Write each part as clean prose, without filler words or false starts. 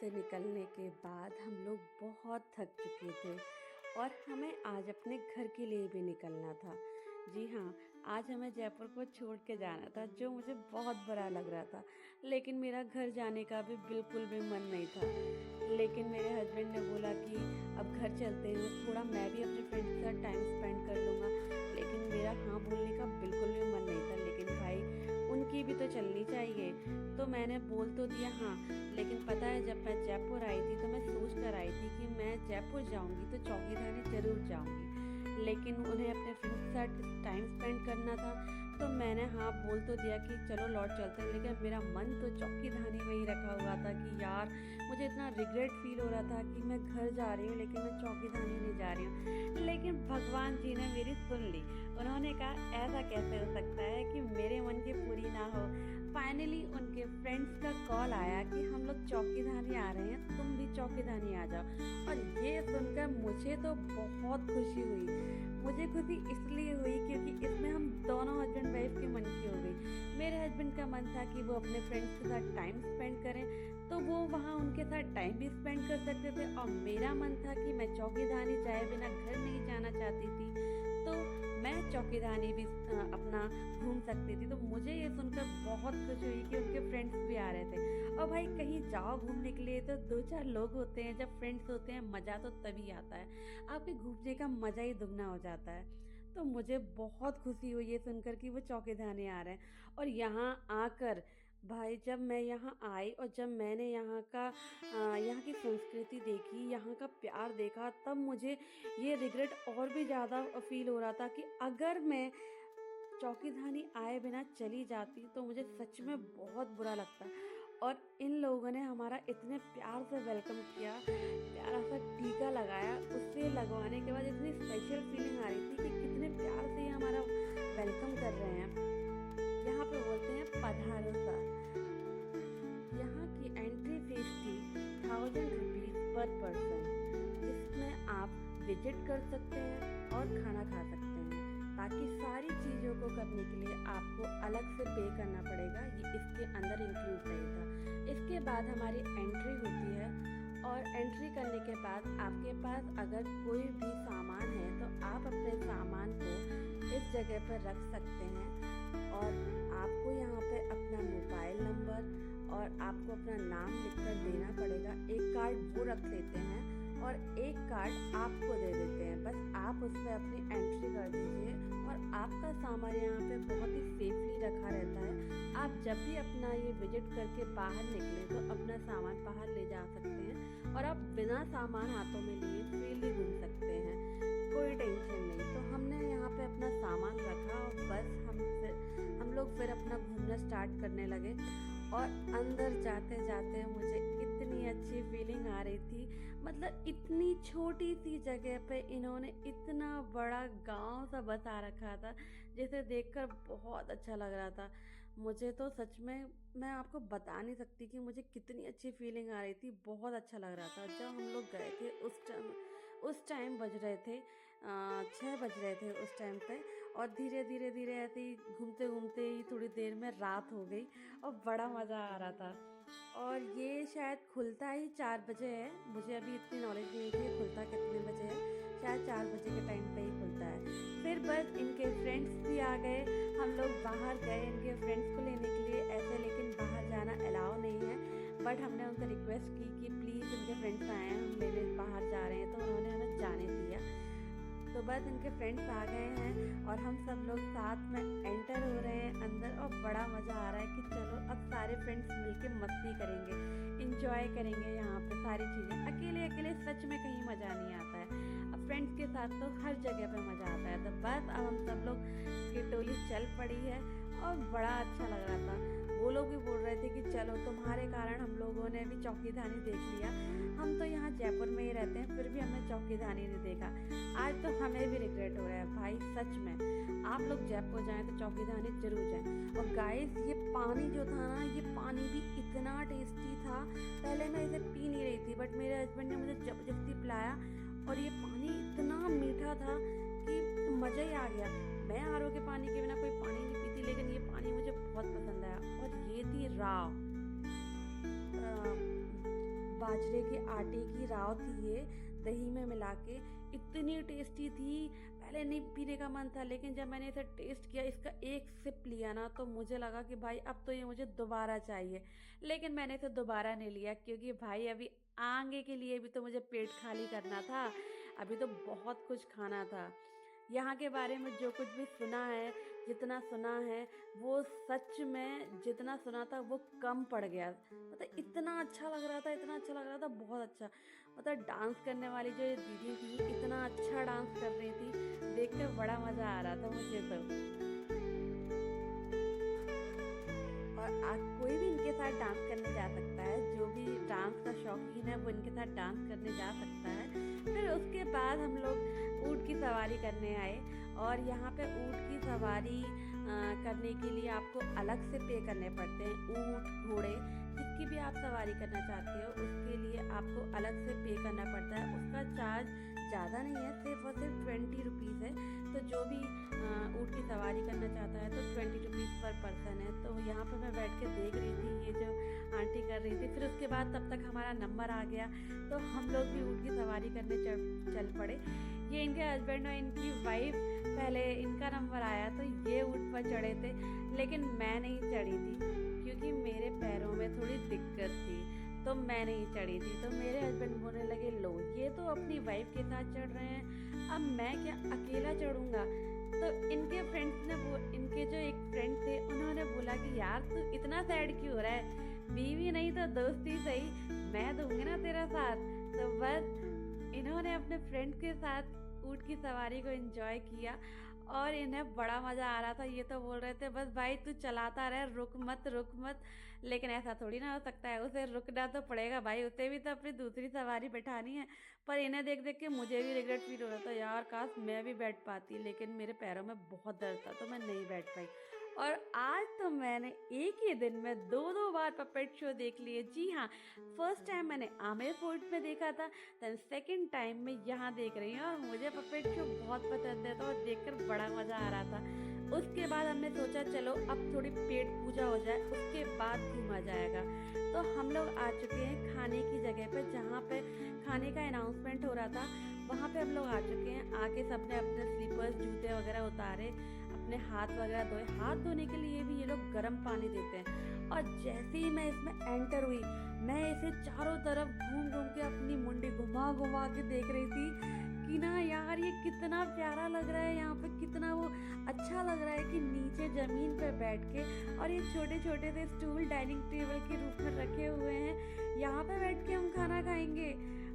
से निकलने के बाद हम लोग बहुत थक चुके थे और हमें आज अपने घर के लिए भी निकलना था। जी हाँ, आज हमें जयपुर को छोड़ के जाना था, जो मुझे बहुत बुरा लग रहा था। लेकिन मेरा घर जाने का भी बिल्कुल भी मन नहीं था। लेकिन मेरे हस्बैंड ने बोला कि अब घर चलते हैं, थोड़ा मैं भी अपने फ्रेंड्स के साथ टाइम स्पेंड कर लूँगा। लेकिन मेरा हाँ बोलने का बिल्कुल भी मन नहीं था। लेकिन भाई, उनकी भी तो चलनी चाहिए, तो मैंने बोल तो दिया हाँ। लेकिन पता है, जब मैं जयपुर आई थी तो मैं सोच कर आई थी कि मैं जयपुर जाऊंगी तो चौकीधानी ज़रूर जाऊंगी। लेकिन उन्हें अपने फ्रेंड्स के साथ टाइम स्पेंड करना था, तो मैंने हाँ बोल तो दिया कि चलो लौट चलते हैं। लेकिन मेरा मन तो चौकीधानी में ही रखा हुआ था कि यार, मुझे इतना रिग्रेट फील हो रहा था कि मैं घर जा रही हूँ लेकिन मैं चौकीधानी नहीं जा रही हूँ। लेकिन भगवान जी ने मेरी सुन ली। उन्होंने कहा ऐसा कैसे हो सकता है कि मेरे मन की पूरी ना हो। फाइनली उनके फ्रेंड्स का कॉल आया कि हम लोग चौकीधानी आ रहे हैं, तुम भी चौकीधानी आ जाओ। और ये सुनकर मुझे तो बहुत खुशी हुई। मुझे खुशी इसलिए हुई क्योंकि इसमें हम दोनों हस्बैंड वाइफ के मन की हो गई। मेरे हस्बैंड का मन था कि वो अपने फ्रेंड्स के साथ टाइम स्पेंड करें, तो वो वहाँ उनके साथ टाइम भी स्पेंड कर सकते थे। और मेरा मन था कि मैं चौकीधानी जाए बिना घर नहीं जाना चाहती थी, तो मैं चौकीधानी भी अपना घूम सकती थी। तो मुझे ये सुनकर बहुत खुशी हुई कि उनके फ्रेंड्स भी आ रहे थे। और भाई, कहीं जाओ घूमने के लिए तो दो चार लोग होते हैं, जब फ्रेंड्स होते हैं मज़ा तो तभी आता है। आपके घूमने का मज़ा ही दुगना हो जाता है। तो मुझे बहुत खुशी हुई ये सुनकर कि वो चौकीधानी आ रहे हैं। और यहाँ आकर भाई, जब मैं यहाँ आई और जब मैंने यहाँ की संस्कृति देखी, यहाँ का प्यार देखा, तब मुझे ये रिग्रेट और भी ज़्यादा फील हो रहा था कि अगर मैं चौकीधानी आए बिना चली जाती तो मुझे सच में बहुत बुरा लगता। और इन लोगों ने हमारा इतने प्यार से वेलकम किया, प्यारा सा टीका लगाया। उससे लगवाने के बाद इतनी स्पेशल फीलिंग आ रही थी कि कितने प्यार से ये हमारा वेलकम कर रहे हैं। यहाँ पे बोलते हैं पधारो सा। यहाँ की एंट्री फीस थी 1000 रुपीज़ पर पर्सन, जिसमें आप विजिट कर सकते हैं और खाना खा सकते हैं। बाकी सारी चीज़ों को करने के लिए आपको अलग से पे करना पड़ेगा, ये इसके अंदर इंक्लूड नहीं था। इसके बाद हमारी एंट्री होती है, और एंट्री करने के बाद आपके पास अगर कोई भी सामान है तो आप अपने सामान को इस जगह पर रख सकते हैं। और आपको यहाँ पे अपना मोबाइल नंबर और आपको अपना नाम लिखकर देना पड़ेगा। एक कार्ड वो रख लेते हैं और एक कार्ड आपको दे देते हैं। बस आप उस पर अपनी एंट्री कर दीजिए और आपका सामान यहाँ पे बहुत ही सेफली रखा रहता है। आप जब भी अपना ये विजिट करके बाहर निकलें तो अपना सामान बाहर ले जा सकते हैं और आप बिना सामान हाथों में लिए फ्रीली घूम सकते हैं, कोई टेंशन नहीं। तो हमने यहाँ पे अपना सामान रखा और बस हम लोग फिर अपना घूमना स्टार्ट करने लगे। और अंदर जाते जाते मुझे इतनी अच्छी फीलिंग आ रही थी। मतलब इतनी छोटी सी जगह पे इन्होंने इतना बड़ा गांव सा बसा रखा था, जिसे देखकर बहुत अच्छा लग रहा था। मुझे तो सच में, मैं आपको बता नहीं सकती कि मुझे कितनी अच्छी फीलिंग आ रही थी। बहुत अच्छा लग रहा था। जब हम लोग गए थे उस टाइम बज रहे थे 6 बज रहे थे उस टाइम पे। और धीरे धीरे धीरे ऐसे ही घूमते घूमते ही थोड़ी देर में रात हो गई और बड़ा मज़ा आ रहा था। और ये शायद खुलता ही 4 बजे है। मुझे अभी इतनी नॉलेज नहीं थी खुलता कितने बजे है। शायद 4 बजे के टाइम पे ही खुलता है। फिर बस इनके फ्रेंड्स भी आ गए। हम लोग बाहर गए इनके फ्रेंड्स को लेने के लिए ऐसे, लेकिन बाहर जाना अलाउ नहीं है। बट हमने उनसे रिक्वेस्ट की कि प्लीज़ इनके फ्रेंड्स आए हैं, हम लेने बाहर जा रहे हैं, तो उन्होंने हमें जाने दिया। तो बस इनके फ्रेंड्स आ गए हैं और हम सब लोग साथ में एंटर हो रहे हैं अंदर। और बड़ा मज़ा आ रहा है कि चलो अब सारे फ्रेंड्स मिलके मस्ती करेंगे, इंजॉय करेंगे यहाँ पे सारी चीज़ें। अकेले अकेले सच में कहीं मज़ा नहीं आता है, अब फ्रेंड्स के साथ तो हर जगह पे मज़ा आता है। तो बस अब हम सब लोग की टोली चल पड़ी है और बड़ा अच्छा लग रहा था। वो लोग भी बोल रहे थे कि चलो, तुम्हारे कारण हम लोगों ने भी चौकीधानी देख लिया। हम तो यहाँ जयपुर में ही रहते हैं, फिर भी हमने चौकीधानी नहीं देखा। आज तो हमें भी रिग्रेट हो रहा है भाई। सच में आप लोग जयपुर जाएं तो चौकीधानी जरूर जाएं। और गाइस, ये पानी जो था ना, ये पानी भी इतना टेस्टी था। पहले मैं इसे पी नहीं रही थी, बट मेरे हस्बैंड ने मुझे जबरदस्ती पिलाया और ये पानी इतना मीठा था कि मज़ा ही आ गया। मैं आरओ के पानी के बिना कोई पानी नहीं पीती, लेकिन ये पानी मुझे बहुत पसंद आया। और ये थी राव बाजरे के आटे की राव थी ये, दही में मिला के, इतनी टेस्टी थी। पहले नहीं पीने का मन था, लेकिन जब मैंने इसे टेस्ट किया, इसका एक सिप लिया ना, तो मुझे लगा कि भाई अब तो ये मुझे दोबारा चाहिए। लेकिन मैंने इसे दोबारा नहीं लिया, क्योंकि भाई अभी आगे के लिए भी तो मुझे पेट खाली करना था, अभी तो बहुत कुछ खाना था। यहाँ के बारे में जो कुछ भी सुना है, जितना सुना है, वो सच में जितना सुना था वो कम पड़ गया। मतलब इतना अच्छा लग रहा था, इतना अच्छा लग रहा था, बहुत अच्छा। मतलब डांस करने वाली जो ये दीदी थी, इतना अच्छा डांस कर रही थी, देखकर बड़ा मज़ा आ रहा था मुझे तो। और आज कोई भी इनके साथ डांस करने जा सकता है, जो भी डांस का शौकीन है वो इनके साथ डांस करने जा सकता है। फिर उसके बाद हम लोग ऊँट की सवारी करने आए, और यहाँ पे ऊँट की सवारी करने के लिए आपको अलग से पे करने पड़ते हैं। ऊँट, घोड़े, जिसकी भी आप सवारी करना चाहते हो उसके लिए आपको अलग से पे करना पड़ता है। उसका चार्ज ज़्यादा नहीं है, सिर्फ और सिर्फ 20 रुपीज़ है। तो जो भी ऊँट की सवारी करना चाहता है तो 20 रुपीज़ पर पर्सन है। तो यहाँ पर मैं बैठ के देख रही थी ये जो आंटी कर रही थी। फिर उसके बाद तब तक हमारा नंबर आ गया, तो हम लोग भी ऊँट की सवारी करने चल पड़े। ये इनके हस्बैंड और इनकी वाइफ, पहले इनका नंबर आया तो ये ऊँट पर चढ़े थे, लेकिन मैं नहीं चढ़ी थी क्योंकि मेरे पैरों में थोड़ी दिक्कत थी, तो मैं नहीं चढ़ी थी। तो मेरे हस्बैंड बोलने लगे, लो ये तो अपनी वाइफ के साथ चढ़ रहे हैं, अब मैं क्या अकेला चढ़ूँगा। तो इनके फ्रेंड्स ने इनके जो एक फ्रेंड थे उन्होंने बोला कि यार तू इतना सैड क्यों हो रहा है, बीवी नहीं तो दोस्ती सही, मैं दूंगी ना तेरा साथ। तो बस इन्होंने अपने फ्रेंड के साथ ऊँट की सवारी को एंजॉय किया, और इन्हें बड़ा मज़ा आ रहा था। ये तो बोल रहे थे बस भाई तू चलाता रहे, रुक मत रुक मत। लेकिन ऐसा थोड़ी ना हो सकता है, उसे रुकना तो पड़ेगा भाई, उसे भी तो अपनी दूसरी सवारी बैठानी है। पर इन्हें देख देख के मुझे भी रिग्रेट फील हो रहा था, यार काश मैं भी बैठ पाती, लेकिन मेरे पैरों में बहुत दर्द था तो मैं नहीं बैठ पाई। और आज तो मैंने एक ही दिन में 2-2 बार पपेट शो देख लिए। जी हाँ, फर्स्ट टाइम मैंने आमेर फोर्ट में देखा था, देन सेकंड टाइम मैं यहाँ देख रही हूँ, और मुझे पपेट शो बहुत पसंद है, तो और देखकर बड़ा मज़ा आ रहा था। उसके बाद हमने सोचा चलो अब थोड़ी पेट पूजा हो जाए, उसके बाद घूमा जाएगा। तो हम लोग आ चुके हैं खाने की जगह पर, जहाँ पे खाने का अनाउंसमेंट हो रहा था, वहाँ पे हम लोग आ चुके हैं। आके सबने अपने स्लीपर्स, जूते वगैरह उतारे, अपने हाथ वगैरह धोए। हाथ धोने के लिए भी ये लोग गर्म पानी देते हैं। और जैसे ही मैं इसमें एंटर हुई, मैं इसे चारों तरफ घूम घूम के अपनी मुंडी घुमा घुमा के देख रही थी कि ना यार ये कितना प्यारा लग रहा है, यहाँ पे कितना वो अच्छा लग रहा है कि नीचे ज़मीन पे बैठ के, और ये छोटे छोटे से स्टूल डाइनिंग टेबल के रूप में रखे हुए हैं, यहाँ पे बैठ के हम खाना खाएंगे।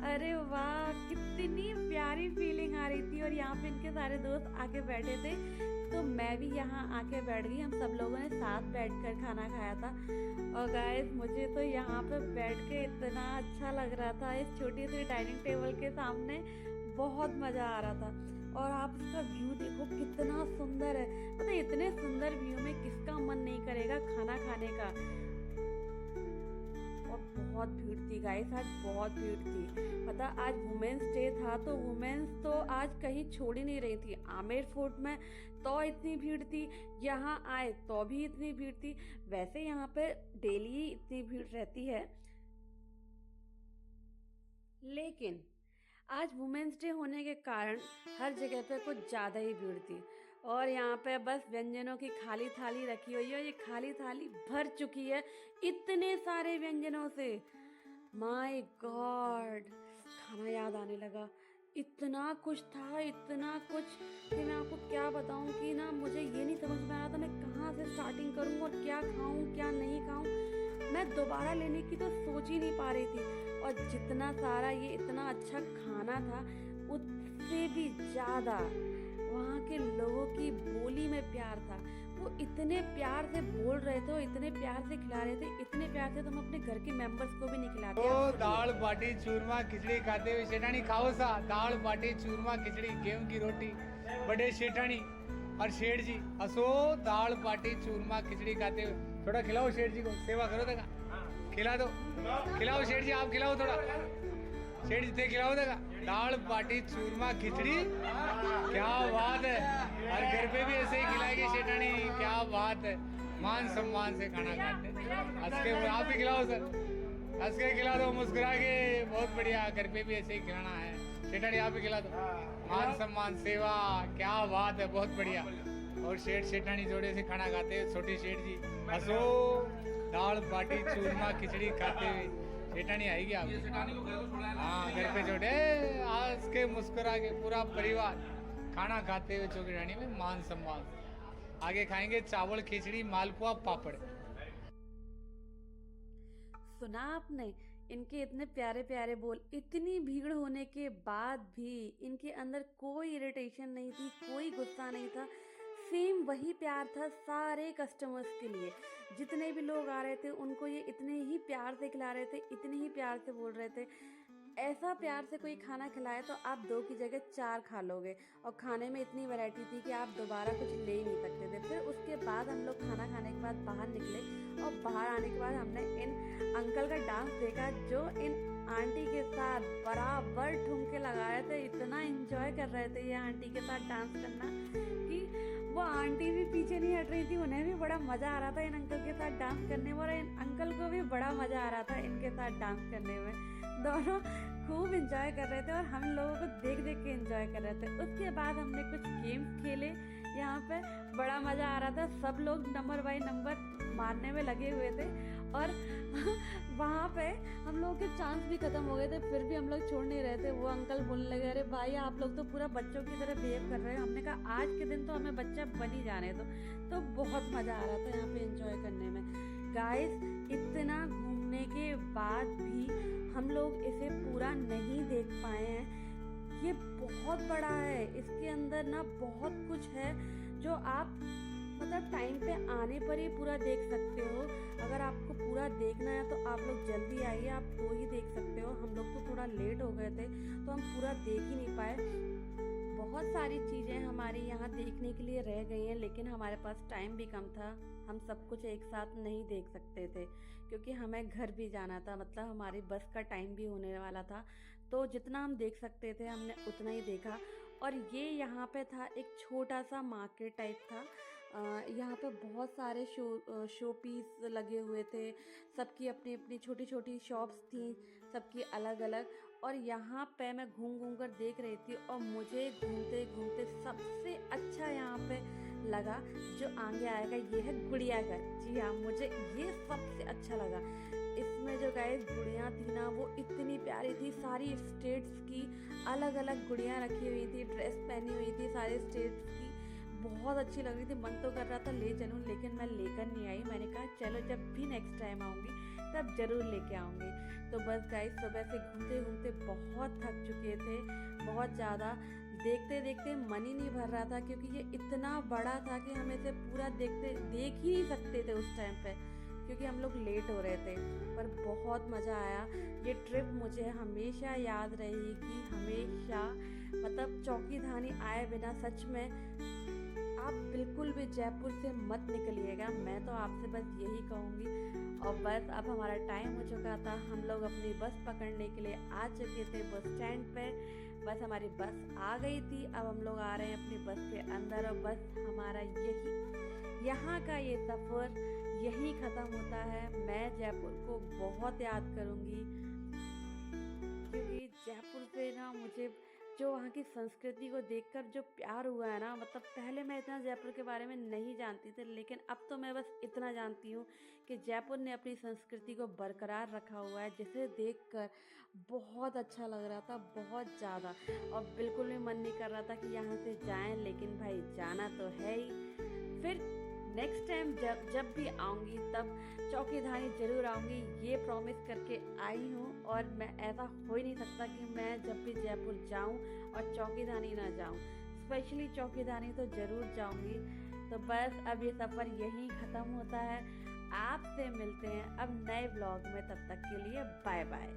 अरे वाह, कितनी प्यारी फीलिंग आ रही थी। और यहाँ पे इनके सारे दोस्त आके बैठे थे, तो मैं भी यहाँ आके बैठ गई। हम सब लोगों ने साथ बैठकर खाना खाया था। और गाइस मुझे तो यहाँ पे बैठ के इतना अच्छा लग रहा था, इस छोटी सी डाइनिंग टेबल के सामने बहुत मज़ा आ रहा था। और आप इसका व्यू देखो कितना सुंदर है, मतलब इतने सुंदर व्यू में किसका मन नहीं करेगा खाना खाने का। और बहुत भीड़ थी गाइस, आज बहुत भीड़ थी। पता आज वुमेन्स डे था, तो वुमेन्स तो आज कहीं छोड़ ही नहीं रही थी। आमेर फोर्ट में तो इतनी भीड़ थी, यहाँ आए तो भी इतनी भीड़ थी। वैसे यहाँ पे डेली इतनी भीड़ रहती है, लेकिन आज वुमेन्स डे होने के कारण हर जगह पे कुछ ज़्यादा ही भीड़ थी। और यहाँ पे बस व्यंजनों की खाली थाली रखी हुई है, ये खाली थाली भर चुकी है इतने सारे व्यंजनों से। माय गॉड, खाना याद आने लगा। इतना कुछ था, इतना कुछ कि मैं आपको क्या बताऊं कि ना मुझे ये नहीं समझ में आ रहा था मैं कहाँ से स्टार्टिंग करूं और क्या खाऊं क्या नहीं खाऊं। मैं दोबारा लेने की तो सोच ही नहीं पा रही थी। और जितना सारा ये इतना अच्छा खाना था, उससे भी ज़्यादा वहाँ के लोगों की बोली में प्यार था। वो इतने प्यार से बोल रहे थे, इतने प्यार से खिला रहे थे, इतने प्यार से तो हम अपने घर के मेंबर्स को भी नहीं खिलाते। दाल बाटी चूरमा खिचड़ी खाते हुए शेठानी खाओ सा। दाल बाटी चूरमा खिचड़ी, गेहूं की रोटी, बड़े शेठानी और शेठ जी असो दाल बाटी चूरमा खिचड़ी खाते हुए। थोड़ा खिलाओ शेठ जी को, सेवा करो देगा, खिला दो, खिलाओ शेठ जी, आप खिलाओ थोड़ा, शेठ जी थे खिलाओ देगा। दाल बाटी चूरमा खिचड़ी, क्या बात है। और घर पे भी ऐसे ही खिलाएगी शेठानी, क्या बात है। मान सम्मान से खाना खाते हैं। आप भी खिलाओ सर, हंस के खिला दो, मुस्कुरा के, बहुत बढ़िया। घर पे भी ऐसे ही खिलाना है। सेठानी आप भी खिला दो। मान सम्मान सेवा, क्या बात है, बहुत बढ़िया। और सेठ सेठानी जोड़े से खाना खाते हुए, छोटी सेठ जी हंसो, दाल बाटी चूरमा खिचड़ी खाते हुए। सेठानी आएगी आप? हाँ, घर पे जोड़े हंस के मुस्कुरा के पूरा परिवार खाना खाते हुए चौकीडानी में मान सम्मान। आगे खाएंगे चावल खिचड़ी मालपुआ पापड़। सुना आपने इनके इतने प्यारे प्यारे बोल, इतनी भीड़ होने के बाद भी इनके अंदर कोई इरिटेशन नहीं थी, कोई गुस्सा नहीं था। सेम वही प्यार था सारे कस्टमर्स के लिए। जितने भी लोग आ रहे थे उनको ये इतने ही प्यार से खिला रहे थे, इतने ही प्यार से बोल रहे थे। ऐसा प्यार से कोई खाना खिलाए तो आप 2 की जगह 4 खा लोगे। और खाने में इतनी वैरायटी थी कि आप दोबारा कुछ ले ही नहीं सकते थे। फिर उसके बाद हम लोग खाना खाने के बाद बाहर निकले, और बाहर आने के बाद हमने इन अंकल का डांस देखा जो इन आंटी के साथ बराबर ठुमके लगा रहे थे। इतना एंजॉय कर रहे थे ये आंटी के साथ डांस करना कि वो आंटी भी पीछे नहीं हट रही थी। उन्हें भी बड़ा मज़ा आ रहा था इन अंकल के साथ डांस करने में, और इन अंकल को भी बड़ा मज़ा आ रहा था इनके साथ डांस करने में। दोनों खूब एंजॉय कर रहे थे और हम लोगों को देख देख के एंजॉय कर रहे थे। उसके बाद हमने कुछ गेम्स खेले यहाँ पे, बड़ा मज़ा आ रहा था। सब लोग नंबर बाई नंबर मारने में लगे हुए थे, और वहाँ पे हम लोगों के चांस भी ख़त्म हो गए थे, फिर भी हम लोग छोड़ नहीं रहे थे। वो अंकल बोलने लगे, अरे भाई आप लोग तो पूरा बच्चों की तरह बिहेव कर रहे हो। हमने कहा आज के दिन तो हमें बच्चा बन ही जाने दो। तो बहुत मज़ा आ रहा था यहाँ पे एंजॉय करने में। गाइस, इतना घूमने के बाद भी हम लोग इसे पूरा नहीं देख पाए हैं। ये बहुत बड़ा है, इसके अंदर ना बहुत कुछ है जो आप मतलब टाइम पे आने पर ही पूरा देख सकते हो। अगर आपको पूरा देखना है तो आप लोग जल्दी आइए, आप तो ही देख सकते हो। हम लोग तो थोड़ा लेट हो गए थे तो हम पूरा देख ही नहीं पाए। बहुत सारी चीज़ें हमारी यहाँ देखने के लिए रह गई हैं, लेकिन हमारे पास टाइम भी कम था। हम सब कुछ एक साथ नहीं देख सकते थे क्योंकि हमें घर भी जाना था, मतलब हमारी बस का टाइम भी होने वाला था। तो जितना हम देख सकते थे हमने उतना ही देखा। और ये यहाँ पे था एक छोटा सा मार्केट टाइप था। यहाँ पे बहुत सारे शो पीस लगे हुए थे। सबकी अपनी अपनी छोटी छोटी शॉप्स थी, सबकी अलग अलग। और यहाँ पे मैं घूम घूम कर देख रही थी, और मुझे घूमते घूमते सबसे अच्छा यहाँ पे लगा जो आगे आएगा, ये है गुड़िया घर। जी हाँ, मुझे ये सबसे अच्छा लगा। इसमें जो गाइस गुड़िया थी ना, वो इतनी प्यारी थी। सारी स्टेट्स की अलग अलग गुड़िया रखी हुई थी, ड्रेस पहनी हुई थी सारे स्टेट्स की। बहुत अच्छी लग रही थी, मन तो कर रहा था ले चलूँ, लेकिन मैं लेकर नहीं आई। मैंने कहा चलो जब भी नेक्स्ट टाइम आऊँगी तब ज़रूर लेके आऊँगी। तो बस गाइस, सुबह से घूमते घूमते बहुत थक चुके थे, बहुत ज़्यादा। देखते देखते मन ही नहीं भर रहा था क्योंकि ये इतना बड़ा था कि हम इसे पूरा देख ही नहीं सकते थे उस टाइम पे, क्योंकि हम लोग लेट हो रहे थे। पर बहुत मज़ा आया। ये ट्रिप मुझे हमेशा याद रहेगी, हमेशा। मतलब चौकीधानी आए बिना सच में आप बिल्कुल भी जयपुर से मत निकलिएगा, मैं तो आपसे बस यही कहूँगी। और बस अब हमारा टाइम हो चुका था, हम लोग अपनी बस पकड़ने के लिए आ चुके थे बस स्टैंड पे। बस हमारी बस आ गई थी, अब हम लोग आ रहे हैं अपनी बस के अंदर। और बस हमारा यहाँ का ये सफ़र यही ख़त्म होता है। मैं जयपुर को बहुत याद करूँगी क्योंकि जयपुर से ना मुझे जो वहाँ की संस्कृति को देखकर जो प्यार हुआ है ना, मतलब पहले मैं इतना जयपुर के बारे में नहीं जानती थी, लेकिन अब तो मैं बस इतना जानती हूँ कि जयपुर ने अपनी संस्कृति को बरकरार रखा हुआ है, जिसे देखकर बहुत अच्छा लग रहा था, बहुत ज़्यादा। और बिल्कुल भी मन नहीं कर रहा था कि यहाँ से जाएं, लेकिन भाई जाना तो है ही। फिर नेक्स्ट टाइम जब भी आऊँगी तब चौकीधानी ज़रूर आऊँगी, ये प्रॉमिस करके आई हूँ। और मैं ऐसा हो ही नहीं सकता कि मैं जब भी जयपुर जाऊँ और चौकीधानी ना जाऊँ। स्पेशली चौकीधानी तो ज़रूर जाऊँगी। तो बस अब ये सफ़र यहीं ख़त्म होता है। आपसे मिलते हैं अब नए ब्लॉग में, तब तक के लिए बाय बाय।